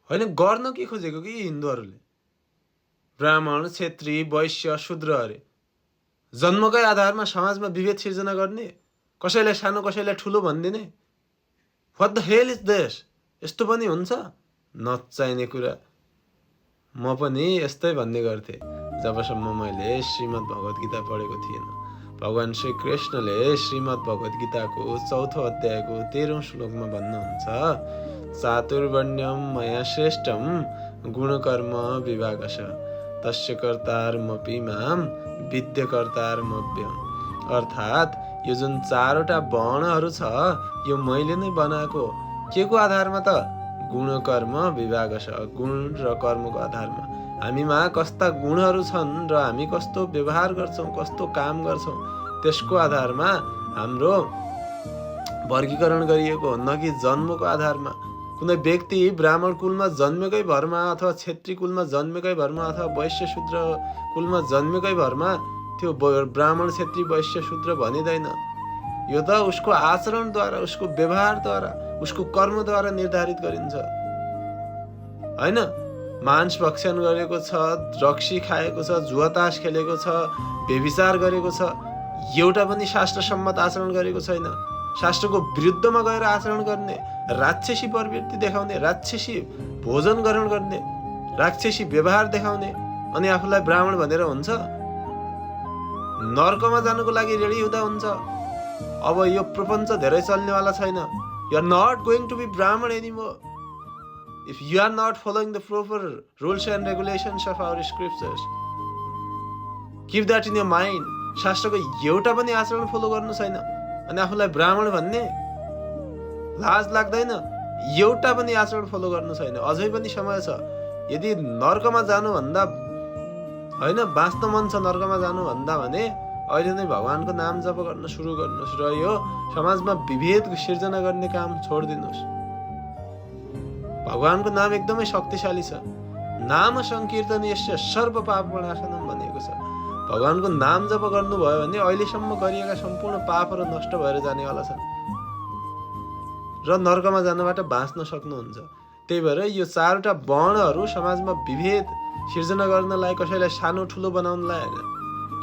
होइन, गर्न के खोजेको कि हिन्दूहरूले? ब्राह्मण, क्षेत्री, वैश्य, शूद्र अरे जन्मकै आधारमा समाजमा विभेद सिर्जना गर्ने, कसैलाई सानो कसैलाई ठुलो भनिदिने। What the hell is this? यस्तो पनि हुन्छ? नचाहिने कुरा। म पनि यस्तै भन्ने गर्थेँ जबसम्म मैले श्रीमद् भगवत गीता पढेको थिएन। भगवान श्री कृष्णले श्रीमद् भगवत गीताको 4औं अध्यायको 13औं श्लोकमा भन्नुहुन्छ, चातुर्वर्ण्यम मया श्रेष्ठम गुणकर्म विभागश तस्य कर्तारमपि माम विद्यकर्तारमव्यम। अर्थात् यो जुन 4वटा वर्णहरू छ यो मैले नै बनाएको। के को आधारमा त? गुण कर्म विभागश, गुण र कर्मको आधारमा। हामीमा कस्ता गुणहरू छन् र हामी कस्तो व्यवहार गर्छौँ, कस्तो काम गर्छौँ, त्यसको आधारमा हाम्रो वर्गीकरण गरिएको हो, न कि जन्मको आधारमा। कुनै व्यक्ति ब्राह्मण कुलमा जन्मेकै भरमा अथवा क्षेत्री कुलमा जन्मेकै भरमा अथवा वैश्य शूद्र कुलमा जन्मेकै भरमा त्यो ब्राह्मण, क्षेत्री, वैश्य, शूद्र भनिँदैन। यो त उसको आचरणद्वारा, उसको व्यवहारद्वारा, उसको कर्मद्वारा निर्धारित गरिन्छ। होइन, मांस भक्षण गरेको छ, रक्सी खाएको छ, जुवातास खेलेको छ, व्यभिचार गरेको छ, एउटा पनि शास्त्रसम्मत आचरण गरेको छैन। शास्त्रको विरुद्धमा गएर आचरण गर्ने, राक्षसी प्रवृत्ति देखाउने, राक्षसी भोजन ग्रहण गर्ने, राक्षसी व्यवहार देखाउने, अनि आफूलाई ब्राह्मण भनेर हुन्छ? नर्कमा जानुको लागि रेडी हुँदा हुन्छ। अब यो प्रपञ्च धेरै चल्नेवाला छैन। You are not going to be Brahman anymore if you are not following the proper rules and regulations of our scriptures. Keep that in your mind. शास्त्रको एउटा पनि आचरण फलो गर्नु छैन अनि आफूलाई ब्राह्मण भन्ने लाज लाग्दैन? एउटा पनि आचरण फलो गर्नु छैन, अझै पनि समय छ। यदि नर्कमा जानुभन्दा, होइन बाँच्न मन छ नर्कमा जानुभन्दा भने अहिले नै भगवानको नाम जप गर्न सुरु गर्नुहोस् र यो समाजमा विभेद सिर्जना गर्ने काम छोडिदिनुहोस्। भगवानको नाम एकदमै शक्तिशाली छ। नाम संकीर्तन यस्य सर्व पाप विनाशनम भनिएको छ। भगवानको नाम जप गर्नुभयो भने अहिलेसम्म गरिएका सम्पूर्ण पापहरू नष्ट भएर जानेवाला छन् र नर्कमा जानबाट बाँच्न सक्नुहुन्छ। त्यही भएर यो 4वटा वर्णहरू समाजमा विभेद सिर्जना गर्नलाई, कसैलाई सानो ठुलो बनाउनलाई होइन।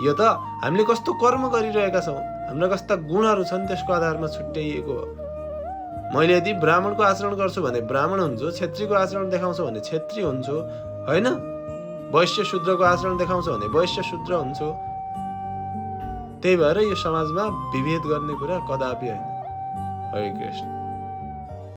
यो त हामीले कस्तो कर्म गरिरहेका छौँ, हाम्रा कस्ता गुणहरू छन् त्यसको आधारमा छुट्याइएको हो। मैले यदि ब्राह्मणको आचरण गर्छु भने ब्राह्मण हुन्छु, क्षेत्रीको आचरण देखाउँछु भने क्षेत्री हुन्छु, होइन वैश्य शूद्रको आचरण देखाउँछु भने वैश्य शूद्र हुन्छु। त्यही भएर यो समाजमा विभेद गर्ने कुरा कदापि होइन। हरे कृष्ण।